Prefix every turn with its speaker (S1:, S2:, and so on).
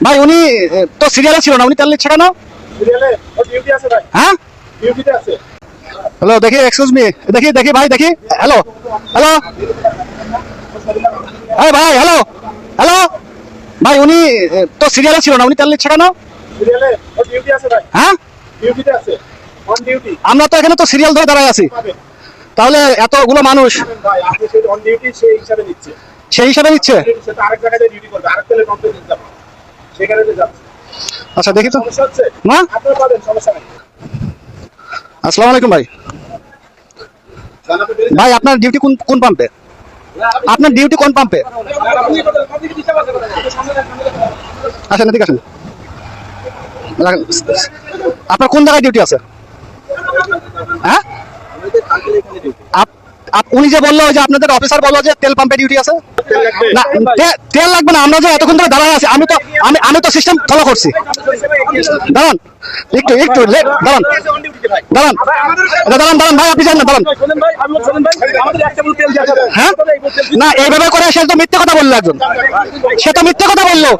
S1: ভাই উনি তো সিরিয়ালে ছিল না, উনি তেল নিচ্ছে কেন?
S2: সিরিয়ালে ও ডিউটি আছে ভাই,
S1: হ্যাঁ
S2: ডিউটিতে আছে।
S1: হ্যালো দেখি, এক্সকিউজ মি, দেখি দেখি ভাই দেখি। হ্যালো হ্যালো এই ভাই, হ্যালো হ্যালো ভাই উনি তো সিরিয়ালে ছিল না, উনি তেল নিচ্ছে কেন?
S2: সিরিয়ালে ও ডিউটি আছে ভাই,
S1: হ্যাঁ
S2: ডিউটিতে আছে, অন ডিউটি।
S1: আমরা তো এখানে তো সিরিয়াল ধরে দাঁড়ায় আছি,
S2: পাবেন
S1: তাহলে এতগুলো মানুষ
S2: পাবেন ভাই, আপনি সেই অন ডিউটি সেই হিসাবে নিচ্ছে।
S1: সেই হিসাবে নিচ্ছে?
S2: সেটা আরেক জায়গায় ডিউটি করবে, আরেক তেলের কোম্পানি যাবে, সেখানে যাচ্ছে।
S1: আচ্ছা দেখি তো।
S2: সমস্যা হচ্ছে
S1: না
S2: আপনি পাবেন, সমস্যা নেই।
S1: আসসালামু আলাইকুম ভাই।
S2: জানাতে পেরে
S1: ভাই আপনার ডিউটি কোন কোন পাম্পে? আপনার ডিউটি কোন পাম্পে? আসেন এদিকে আসেন। রাখেন। আপনার কোন জায়গায় ডিউটি আছে? হ্যাঁ উনি যে বললো যে আপনাদের অফিসার বললো যে তেল পাম্পে ডিউটি আছে। না তেল লাগবে না, আমরা যে এতক্ষণ ধরে দাঁড়ায় আছি, আমি তো সিস্টেম ফলো করছি। দাঁড়ান একটু একটু দাঁড়ান দাঁড়ান দাঁড়ান দাঁড়ান ভাই, আপনি জানেন না, দাঁড়ান। হ্যাঁ না এইভাবে করে সে তো মিথ্যে কথা বললো, একজন সে তো মিথ্যে কথা বললো।